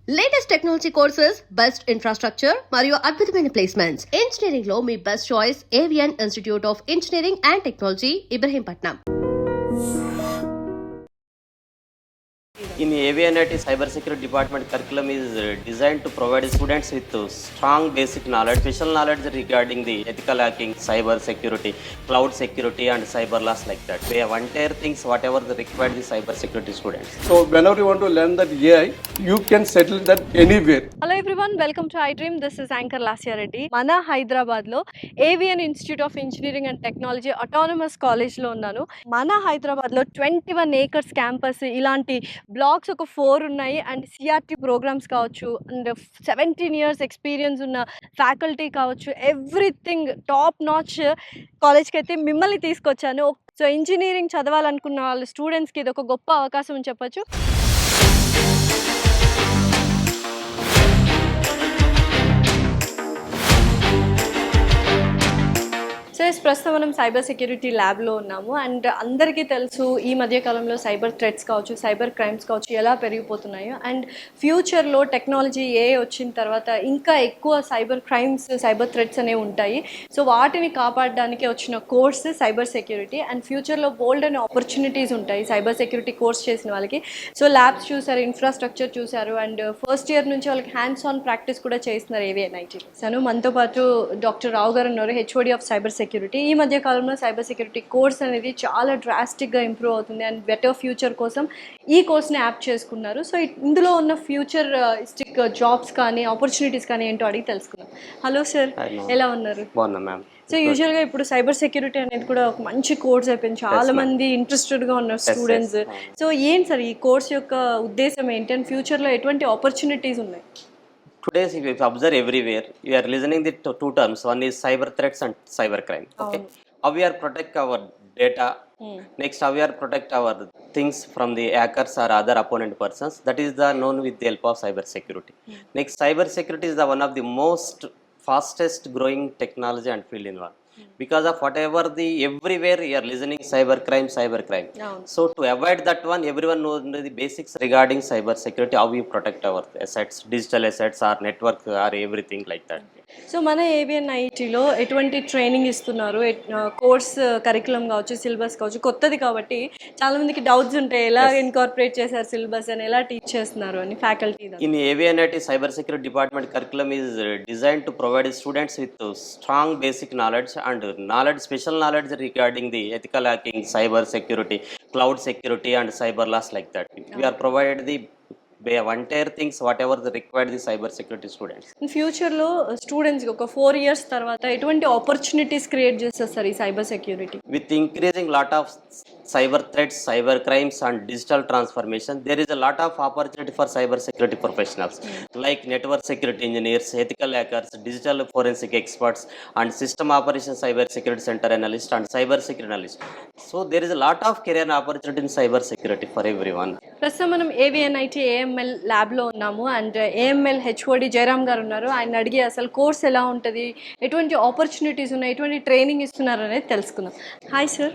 Latest technology courses, best infrastructure మరియు అద్భుతమైన placements. Engineering లో మీ best choice AVN institute of engineering and technology, Ibrahimpatnam. In AVNIT cybersecurity department curriculum is designed to provide students with strong basic knowledge, special knowledge regarding the ethical hacking, cyber security, cloud security and cyber laws like that. We have entire things whatever the required the cyber security students. So whenever you want to learn that AI, you can settle that anywhere. Hello everyone, welcome to iDream. This is anchor Lasya Reddy. మన హైదరాబాద్లో avian institute of engineering and technology autonomous కాలేజ్లో ఉన్నాను. మన హైదరాబాద్లో 21 acres campus, ఇలాంటి blocks ఒక 4 ఉన్నాయి. And CRT programmes కావచ్చు, అండ్ 17 years ఎక్స్పీరియన్స్ ఉన్న ఫ్యాకల్టీ కావచ్చు, ఎవ్రీథింగ్ టాప్ నాచ్ కాలేజ్కి అయితే మిమ్మల్ని తీసుకొచ్చాను. సో ఇంజనీరింగ్ చదవాలనుకున్న వాళ్ళ స్టూడెంట్స్కి ఇది ఒక గొప్ప అవకాశం అని చెప్పొచ్చు. సో ప్రస్తుతం మనం సైబర్ సెక్యూరిటీ ల్యాబ్లో ఉన్నాము. అండ్ అందరికీ తెలుసు, ఈ మధ్యకాలంలో సైబర్ థ్రెట్స్ కావచ్చు, సైబర్ క్రైమ్స్ కావచ్చు ఎలా పెరిగిపోతున్నాయో. అండ్ ఫ్యూచర్లో టెక్నాలజీ వచ్చిన తర్వాత ఇంకా ఎక్కువ సైబర్ క్రైమ్స్, సైబర్ థ్రెట్స్ అనేవి ఉంటాయి. సో వాటిని కాపాడడానికి వచ్చిన కోర్స్ సైబర్ సెక్యూరిటీ. అండ్ ఫ్యూచర్లో బోల్డ్ అనే ఆపర్చునిటీస్ ఉంటాయి సైబర్ సెక్యూరిటీ కోర్స్ చేసిన వాళ్ళకి. సో ల్యాబ్స్ చూసారు, ఇన్ఫ్రాస్ట్రక్చర్ చూసారు, అండ్ ఫస్ట్ ఇయర్ నుంచి వాళ్ళకి హ్యాండ్స్ ఆన్ ప్రాక్టీస్ కూడా చేస్తున్నారు AVNIT. మనతో పాటు డాక్టర్ రావు గారు ఉన్నారు, HOD ఆఫ్ సైబర్ సెక్యూరిటీ. ఈ మధ్య కాలంలో సైబర్ సెక్యూరిటీ కోర్స్ అనేది చాలా డ్రాస్టిక్గా ఇంప్రూవ్ అవుతుంది. అండ్ బెటర్ ఫ్యూచర్ కోసం ఈ కోర్స్ని యాప్ చేసుకున్నారు. సో ఇందులో ఉన్న ఫ్యూచర్ స్టిక్ జాబ్స్ కానీ ఆపర్చునిటీస్ కానీ ఏంటో అడిగి తెలుసుకున్నాం. హలో సార్, ఎలా ఉన్నారు? బాగున్నా మ్యామ్. సో యూజువల్గా ఇప్పుడు సైబర్ సెక్యూరిటీ అనేది కూడా ఒక మంచి కోర్స్ అయిపోయింది, చాలా మంది ఇంట్రెస్టెడ్గా ఉన్నారు స్టూడెంట్స్. సో ఏంటి సార్ ఈ కోర్స్ యొక్క ఉద్దేశం ఏంటి, అండ్ ఫ్యూచర్లో ఎటువంటి ఆపర్చునిటీస్ ఉన్నాయి? Today, if you observe everywhere, you are listening the two terms. One is cyber threats and cyber crime. Okay, how we are protect our data. Next, how we are protect our things from the hackers or other opponent persons. That is the known with the help of cyber security. Next, cyber security is the one of the most fastest growing technology and field in one. Because of whatever the everywhere you are listening cyber crime. So to avoid that one, everyone knows the basics regarding cyber security, how we protect our assets, digital assets, our network, or everything like that. So మన AVNITలో ఎటువంటి training ఇస్తున్నారు? Course curriculum కావచ్చు, syllabus కావచ్చు, కొత్తది కాబట్టి చాలామందికి doubts ఉంటాయి, ఎలా ఇన్కార్పొరేట్ చేశారు సిలబస్ అని, ఎలా టీచ్ చేస్తున్నారు అని faculty. In AVNIT cyber security department curriculum is designed to provide students with strong basic knowledge and special knowledge regarding the ethical hacking, cyber security, cloud security and cyber laws like that. We are provided the entire things whatever the required the cyber security students. ఫ్యూచర్లో స్టూడెంట్స్కి ఒక 4 years తర్వాత ఎటువంటి opportunities create చేస్తారు ఈ cyber security? With increasing lot of cyber threats, cyber crimes and digital transformation, there is a lot of opportunity for cyber security professionals like network security engineers, ethical hackers, digital forensic experts and system operation cyber security center analyst and cyber security analyst. So there is a lot of career opportunity in cyber security for everyone. ప్రస్తుతం మనం AVNIT AML ల్యాబ్లో ఉన్నాము. And AML HOD Jayaram గారు ఉన్నారు. ఆయన అడిగి అసలు course ఎలా ఉంటుంది, ఎటువంటి ఆపర్చునిటీస్ ఉన్నాయి, ఎటువంటి ట్రైనింగ్ ఇస్తున్నారు అనేది తెలుసుకుందాం. హాయ్ సార్,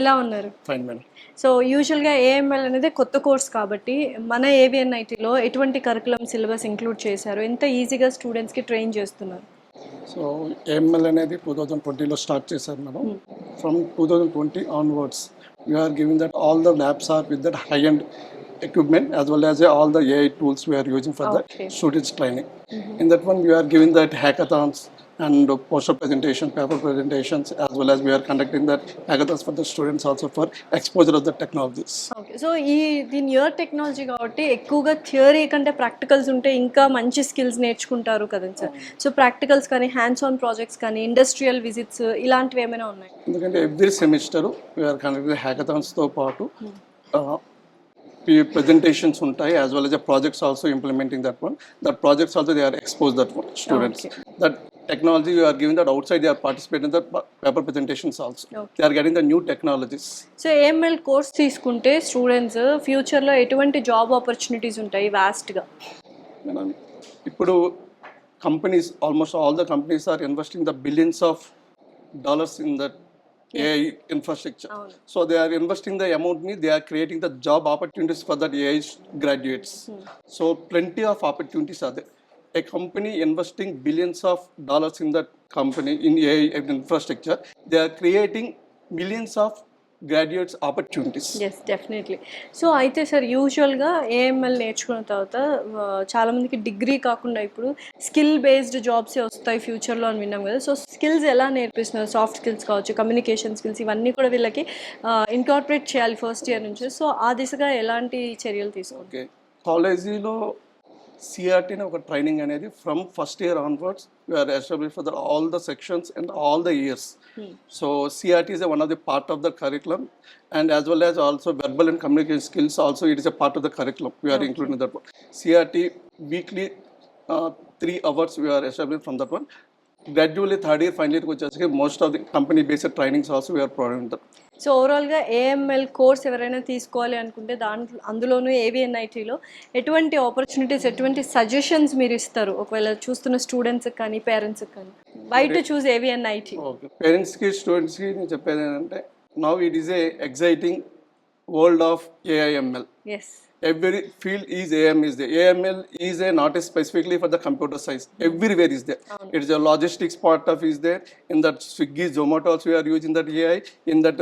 ఎలా ఉన్నారు? Fine, madam. సో యూజువల్గా AML అనేది కొత్త కోర్స్ కాబట్టి మన AVNITలో ఎటువంటి కరికులం సిలబస్ ఇంక్లూడ్ చేశారు, ఎంత ఈజీగా స్టూడెంట్స్కి ట్రైన్ చేస్తున్నారు? సో AML అనేది 2020లో స్టార్ట్ చేశారు madam. From 2020 onwards we are giving that all the labs are with that high and equipment as well as all the AI tools we are using for the students training. In that one we are giving that hackathons and poster presentation, paper presentations, as well as we are conducting that hackathons for the students also for exposure of the technologies. Okay, so ఇది newer technology కాబట్టి ఎక్కువగా theory కంటే practicals ఉంటే ఇంకా మంచి skills నేర్చుకుంటారు కదా sir. So practicals కానీ, హ్యాండ్స్ ఆన్ ప్రాజెక్ట్స్ కానీ, ఇండస్ట్రియల్ విజిట్స్ ఇలాంటివి ఏమైనా ఉన్నాయి? ఎందుకంటే ఎవ్రీ సెమిస్టర్ వీఆర్ కండక్టింగ్ హ్యాకథాన్స్తో పాటు presentations ఉంటాయి, as well as the projects also implementing that one. That projects also they are exposed that one students. That technology we are giving that outside they are participating in the paper presentations also. They are getting the new technologies. So AML course తీసుకుంటే students ఫ్యూచర్లో ఎటువంటి job opportunities ఉంటాయి వాస్ట్గా? ఇప్పుడు companies, almost all the companies are investing the billions of dollars in that AI infrastructure. అవును. So they are investing the amount, they are creating the job opportunities for the AI graduates. So plenty of opportunities are there. A company investing billions of dollars in that company in AI infrastructure, they are creating millions of graduates opportunities. Yes definitely. So అయితే sir యూజువల్గా AML నేర్చుకున్న తర్వాత చాలామందికి degree కాకుండా ఇప్పుడు skill based జాబ్సే వస్తాయి ఫ్యూచర్లో అని విన్నాం కదా. సో స్కిల్స్ ఎలా నేర్పిస్తున్నారు? సాఫ్ట్ స్కిల్స్ కావచ్చు, కమ్యూనికేషన్ స్కిల్స్, ఇవన్నీ కూడా వీళ్ళకి ఇన్కార్పొరేట్ చేయాలి ఫస్ట్ ఇయర్ నుంచి. సో ఆ దిశగా ఎలాంటి చర్యలు తీసుకుంటారు? ఓకే, కాలేజీలో సిఆర్టీని ఒక ట్రైనింగ్ అనేది from first year onwards we are establish for all the sections and all the years. So CRT is one of the part of the curriculum, and as well as also verbal and communication skills also it is a part of the curriculum. We are including that one. CRT weekly 3 hours we are established from that one. Gradually third year final year వచ్చేసరికి most of the company based trainings also we are providing that. So ఓవరాల్గా AML course ఎవరైనా తీసుకోవాలి అనుకుంటే అందులోనూ ఏవిఎన్ఐటీలో ఎటువంటి opportunities, ఎటువంటి suggestions మీరు ఇస్తారు ఒకవేళ చూస్తున్న స్టూడెంట్స్కి కానీ పేరెంట్స్కి కానీ? Why to choose AVNIT? Okay, పేరెంట్స్కి స్టూడెంట్స్కి నేను చెప్పేది ఏంటంటే now it is a exciting world of AIML. Yes, every field is AM is there. AML is a not specifically for the computer science. Everywhere is there. It is a logistics part of is there. In that Swiggy, Zomato also we are using that AI. In that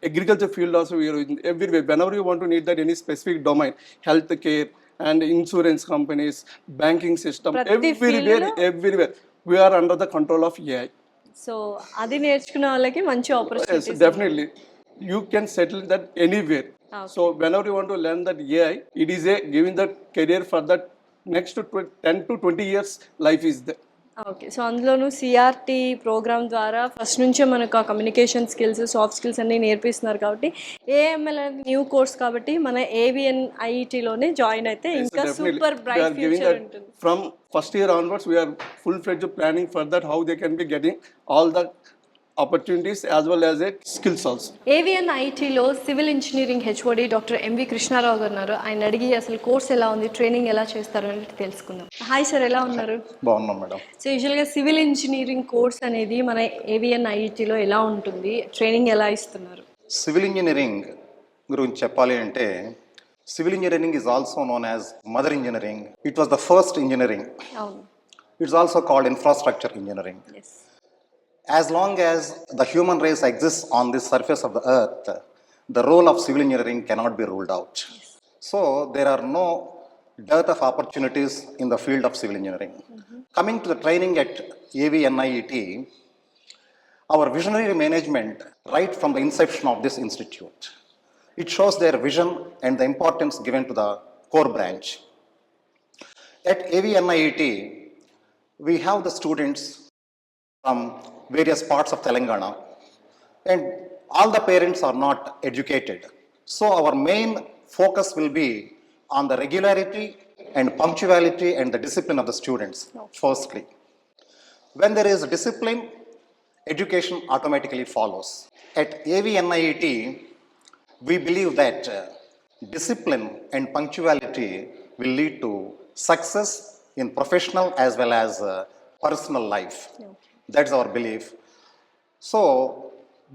agriculture field also we are using everywhere. Whenever you want to need that any specific domain, healthcare and insurance companies, banking system, everywhere we are under the control of AI. So అది నేర్చుకున్న వాళ్ళకి మంచి Yes, opportunities. definitely. You can settle that anywhere. So whenever you want to learn that AI, it is a giving that career for that next to 10 to 20 years life is there. Okay, so అందులోనూ CRT program ద్వారా first నుంచే మనకు ఆ communication skills, soft skills అన్నీ నేర్పిస్తున్నారు కాబట్టి AML అనేది new course కాబట్టి మన ఏవిఎన్ఐటీలోనే జాయిన్ అయితే ఇంకా Definitely. Super We bright are giving future that ఉంటుంది. from first year onwards. We are full-fledged planning for that how they can be getting all the opportunities as well as a skills also. ఏవిఎన్ఐటీలో civil engineering HOD doctor MV Krishnarao garu ఉన్నారు. ఆయన అడిగి అసలు course ఎలా ఉంది, training ఎలా చేస్తారు అనేది తెలుసుకుందాం. హాయ్ సార్, ఎలా ఉన్నారు? బాగున్నాం మేడం. సో యూజువల్గా సివిల్ ఇంజనీరింగ్ కోర్స్ అనేది మన ఏవిఎన్ఐటీలో ఎలా ఉంటుంది, ట్రైనింగ్ ఎలా ఇస్తున్నారు? సివిల్ ఇంజనీరింగ్ గురించి చెప్పాలి అంటే civil engineering is also known as mother engineering. It was the first engineering. అవును. It's also called infrastructure engineering. Yes. As long as the human race exists on this surface of the earth, the role of civil engineering cannot be ruled out. So there are no dearth of opportunities in the field of civil engineering. Coming to the training at AVNIET, our visionary management right from the inception of this institute, it shows their vision and the importance given to the core branch. At AVNIET, we have the students from various parts of Telangana, and all the parents are not educated. So our main focus will be on the regularity and punctuality and the discipline of the students, firstly. When there is discipline, education automatically follows. At AVNIET, we believe that discipline and punctuality will lead to success in professional as well as personal life. That's our belief. So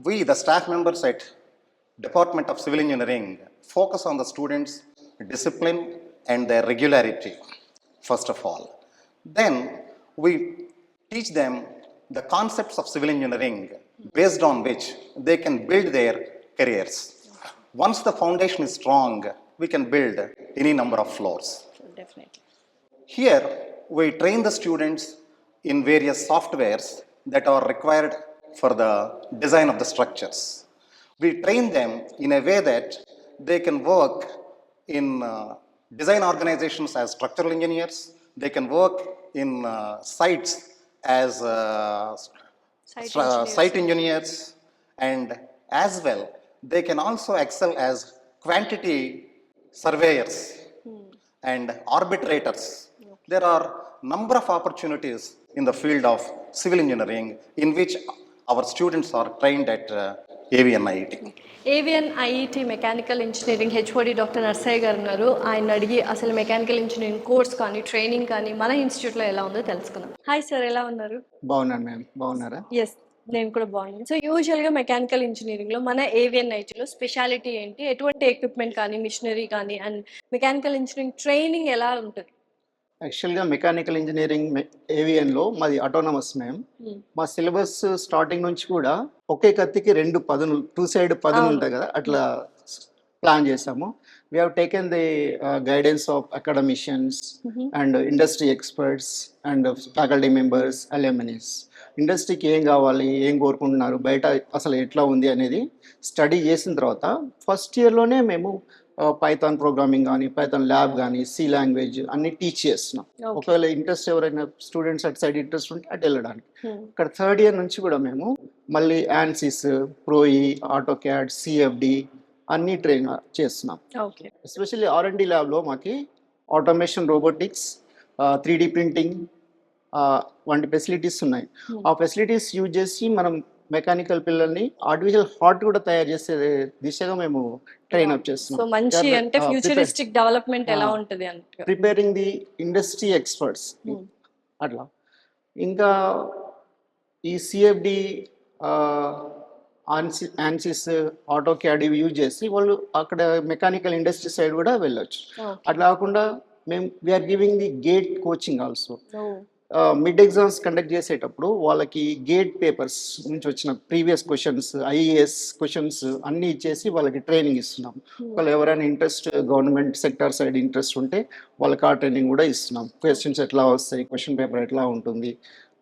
we, the staff members at Department of Civil Engineering, focus on the students' discipline and their regularity, first of all. Then we teach them the concepts of civil engineering based on which they can build their careers. Once the foundation is strong, we can build any number of floors. Definitely. Here, we train the students in various softwares that are required for the design of the structures. We train them in a way that they can work in design organizations as structural engineers, they can work in sites as site engineers, and as well, they can also excel as quantity surveyors and arbitrators. There are number of opportunities in the field of civil engineering in which our students are trained at AVNIET. AVNIET mechanical engineering HOD doctor Narsaiah garu ఉన్నారు. ఆయన అడిగి అసలు mechanical engineering course కానీ training కానీ మన ఇన్స్టిట్యూట్లో ఎలా ఉందో తెలుసుకుందాం. హాయ్ సార్, ఎలా ఉన్నారు? బాగున్నాను మ్యామ్, బాగున్నారా? ఎస్, నేను కూడా బాగున్నాను. సో యూజువల్గా మెకానికల్ ఇంజనీరింగ్లో మన ఏవియన్ ఐటీలో స్పెషాలిటీ ఏంటి, ఎటువంటి ఎక్విప్మెంట్ కానీ మిషనరీ కానీ, అండ్ మెకానికల్ ఇంజనీరింగ్ ట్రైనింగ్ ఎలా ఉంటుంది? యాక్చువల్గా మెకానికల్ ఇంజనీరింగ్ ఏవిఎన్లో మాది అటానమస్ మేము. మా సిలబస్ స్టార్టింగ్ నుంచి కూడా ఒకే కత్తికి రెండు పదునులు, టూ సైడ్ పదునులు ఉంటాయి కదా, అట్లా ప్లాన్ చేసాము. We have taken the guidance of academicians and industry experts and faculty members, alumnis. ఇండస్ట్రీకి ఏం కావాలి, ఏం కోరుకుంటున్నారు, బయట అసలు ఎట్లా ఉంది అనేది స్టడీ చేసిన తర్వాత ఫస్ట్ ఇయర్లోనే మేము పైథాన్ ప్రోగ్రామింగ్ కానీ, పైథాన్ ల్యాబ్ కానీ, సి లాంగ్వేజ్ అన్ని టీచ్ చేస్తున్నాం. ఒకవేళ ఇంట్రెస్ట్ ఎవరైనా స్టూడెంట్స్ అటు సైడ్ ఇంట్రెస్ట్ ఉంటే అటు వెళ్ళడానికి. ఇక్కడ థర్డ్ ఇయర్ నుంచి కూడా మేము మళ్ళీ యాన్సిస్, ప్రోయి, ఆటో క్యాడ్, సిఎఫ్డి అన్ని ట్రైన్ చేస్తున్నాం. ఎస్పెషల్లీ R&D ల్యాబ్లో మాకు ఆటోమేషన్, రోబోటిక్స్, 3D ప్రింటింగ్ వంటి ఫెసిలిటీస్ ఉన్నాయి. ఆ ఫెసిలిటీస్ యూజ్ చేసి మనం మెకానికల్ పిల్లల్ని ఆర్టిఫిషియల్ హార్ట్ కూడా తయారు చేసే దిశగా మేము ట్రైన్ అప్ చేస్తున్నాం. సో మంచి అంటే ఫ్యూచరిస్టిక్ డెవలప్మెంట్ ఎలా ఉంటుంది అంటే ప్రిపేరింగ్ ది ఇండస్ట్రీ ఎక్స్పర్ట్స్ అట్లా. ఇంకా ఈ సిఎఫ్డి, ఆన్సిస్, ఆటో క్యాడ్ ఇవి యూజ్ చేసి వాళ్ళు అక్కడ మెకానికల్ ఇండస్ట్రీ సైడ్ కూడా వెళ్ళొచ్చు. అట్లా కాకుండా మేము we are giving the GATE coaching also. Mid exams conduct చేసేటప్పుడు వాళ్ళకి గేట్ పేపర్స్ నుంచి వచ్చిన ప్రీవియస్ క్వశ్చన్స్, ఐఏఎస్ క్వశ్చన్స్ అన్నీ ఇచ్చేసి వాళ్ళకి ట్రైనింగ్ ఇస్తున్నాం. వాళ్ళు ఎవరైనా interest, government sector side interest ఉంటే వాళ్ళకి ఆ ట్రైనింగ్ కూడా ఇస్తున్నాం. క్వశ్చన్స్ ఎట్లా వస్తాయి, క్వశ్చన్ పేపర్ ఎట్లా ఉంటుంది,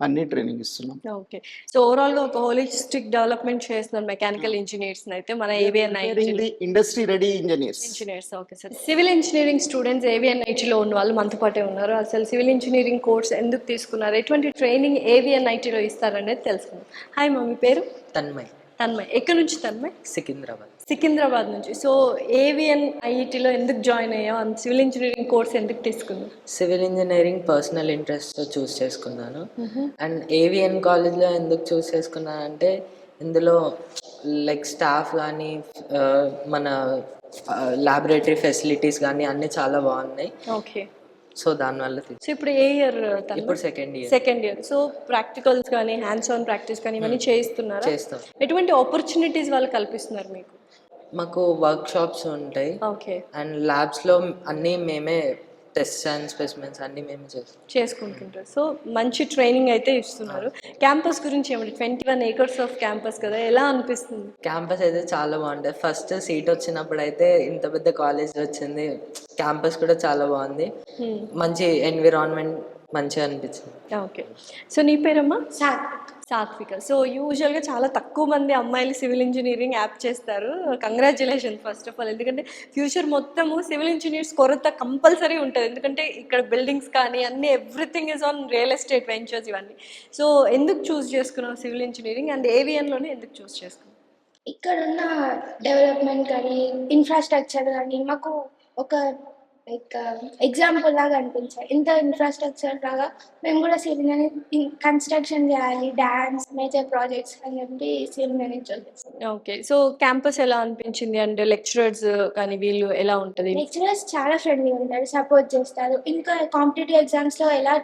అన్ని ట్రైనింగ్ ఇస్తున్నాం. ఓకే. సో ఓవరాల్ గా ఒక హోలిస్టిక్ డెవలప్మెంట్ చేస్తున్నారు మెకానికల్ ఇంజనీర్స్ అయితే మన avian industry ready engineers. Okay sir. Civil engineering students avian ఐటీలో ఉన్న వాళ్ళు మనతో పాటే ఉన్నారు. అసలు సివిల్ ఇంజనీరింగ్ కోర్స్ ఎందుకు తీసుకున్నారు, ఎటువంటి ట్రైనింగ్ ఏవియన్ ఐటీలో ఇస్తారనేది తెలుసుకుందాం. హాయ్ మా, మీ పేరు? తన్మయ్. ఎక్కడి నుంచి తన్మయ్? సికింద్రాబాద్ నుంచి. సో ఏవిఎన్ ఐఐటిలో ఎందుకు జాయిన్ అయ్యావు, అండ్ సివిల్ ఇంజనీరింగ్ కోర్స్ ఎందుకు తీసుకున్నావు? సివిల్ ఇంజనీరింగ్ పర్సనల్ ఇంట్రెస్ట్తో చూస్ చేసుకున్నాను. అండ్ ఏవిఎన్ కాలేజ్లో ఎందుకు చూస్ చేసుకున్నాను అంటే ఇందులో లైక్ స్టాఫ్ కానీ, మన ల్యాబొరేటరీ ఫెసిలిటీస్ కానీ అన్నీ చాలా బాగున్నాయి. ఓకే. సో దానివల్ల సో ఇప్పుడు ఏ ఇయర్? ఇప్పుడు సెకండ్ ఇయర్. సో ప్రాక్టికల్స్ కానీ, హ్యాండ్స్ ఆన్ ప్రాక్టీస్ కానీ ఇవన్నీ చేయిస్తున్నారు? చేస్తాం. ఎటువంటి ఆపర్చునిటీస్ వాళ్ళు కల్పిస్తున్నారు మీకు? మాకు వర్క్ షాప్స్ ఉంటాయి. ఓకే. అండ్ ల్యాబ్స్లో అన్నీ మేమే టెస్ట్ అండ్ స్పెసిమెన్స్ అన్నీ మేము చేసుకుంటుంటారు. సో మంచి ట్రైనింగ్ అయితే ఇస్తున్నారు. క్యాంపస్ గురించి ఏమంటే 21 acres ఆఫ్ క్యాంపస్ కదా, ఎలా అనిపిస్తుంది? క్యాంపస్ అయితే చాలా బాగుంటుంది. ఫస్ట్ సీట్ వచ్చినప్పుడు అయితే ఇంత పెద్ద కాలేజ్ వచ్చింది, క్యాంపస్ కూడా చాలా బాగుంది, మంచి ఎన్విరాన్మెంట్ మంచిగా అనిపించింది. ఓకే. సో నీ పేరమ్మా? సాత్విక. సో యూజువల్గా చాలా తక్కువ మంది అమ్మాయిలు సివిల్ ఇంజనీరింగ్ యాప్ చేస్తారు. Congratulation first of all. ఎందుకంటే ఫ్యూచర్ మొత్తము సివిల్ ఇంజనీర్స్ కొరత కంపల్సరీ ఉంటుంది. ఎందుకంటే ఇక్కడ బిల్డింగ్స్ కానీ అన్ని everything is on real estate ventures ఇవన్నీ. సో ఎందుకు చూస్ చేసుకున్నావు సివిల్ ఇంజనీరింగ్, అండ్ ఏవిఎన్లోనే ఎందుకు చూస్ చేసుకున్నావు? ఇక్కడున్న డెవలప్మెంట్ కానీ, ఇన్ఫ్రాస్ట్రక్చర్ కానీ మాకు ఒక లైక్ ఎగ్జాంపుల్ లాగా అనిపించాయి. ఇంత ఇన్ఫ్రాస్ట్రక్చర్ లాగా మేము కూడా సివిల్ కన్స్ట్రక్షన్ చేయాలి, డ్యాన్స్, మేజర్ ప్రాజెక్ట్స్ అని చెప్పి సివిల్ మేనేజర్ చేస్తాం. ఓకే. సో క్యాంపస్ ఎలా అనిపించింది, అండ్ లెక్చరర్స్ కానీ వీళ్ళు ఎలా ఉంటుంది? లెక్చరర్స్ చాలా ఫ్రెండ్లీగా ఉంటారు, సపోర్ట్ చేస్తారు. ఇంకా కాంపిటేటివ్ ఎగ్జామ్స్లో ఎలా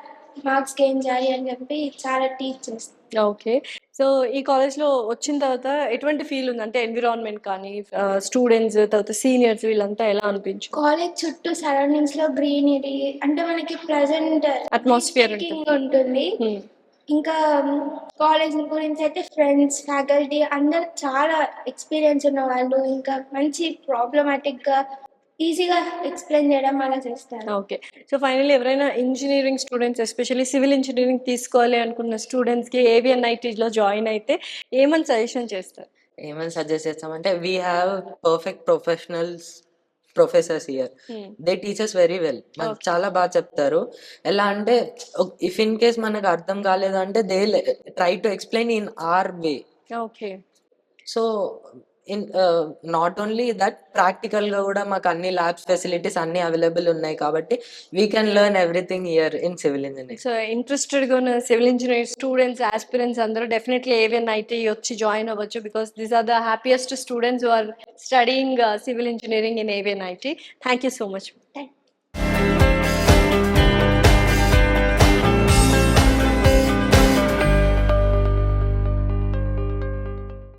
మార్క్స్ గెయిన్ చేయాలి అని చెప్పి చాలా టీచ్ చేస్తారు. ఓకే. సో ఈ కాలేజ్లో వచ్చిన తర్వాత ఎటువంటి ఫీల్ ఉంది, అంటే ఎన్విరాన్మెంట్ కానీ, స్టూడెంట్స్, తర్వాత సీనియర్స్ వీళ్ళంతా ఎలా అనిపించింది? కాలేజ్ చుట్టూ సరౌండింగ్స్ లో గ్రీనరీ, అంటే మనకి ప్రెజెంట్ అట్మాస్ఫియర్ ఉంటుంది. ఇంకా కాలేజ్ గురించి అయితే ఫ్రెండ్స్, ఫ్యాకల్టీ అందరు చాలా ఎక్స్పీరియన్స్ ఉన్న వాళ్ళు, ఇంకా మంచి ప్రాబ్లమాటిక్ గా ఈజీగా ఎక్స్ప్లెయిన్ చేయడం అలా చేస్తారు. ఓకే. సో ఫైనల్లీ ఎవరైనా engineering students, especially civil engineering తీసుకోవాలి అనుకున్న స్టూడెంట్స్కి ఏవిఎన్ ఐటీలో జాయిన్ అయితే ఏమని సజెషన్ చేస్తారు? ఏమని సజెస్ట్ చేస్తామంటే we have perfect professors here. They teachers very well. మనకు చాలా బాగా చెప్తారు. ఎలా అంటే ఇఫ్ ఇన్ కేస్ మనకు అర్థం కాలేదు అంటే they try to explain in our way. Okay. So in not only that, practical గా కూడా మాకు అన్ని ల్యాబ్స్ ఫెసిలిటీస్ అన్ని అవైలబుల్ ఉన్నాయి కాబట్టి we can learn everything here in civil engineering. So interested గా ఉన్న సివిల్ ఇంజనీర్ స్టూడెంట్స్, ఆస్పిరెంట్స్ అందరూ డెఫినెట్లీ ఏవిఎన్ ఐటీ వచ్చి జాయిన్ అవ్వచ్చు, because these are the happiest students who are studying civil engineering in AVN IT. Thank you so much.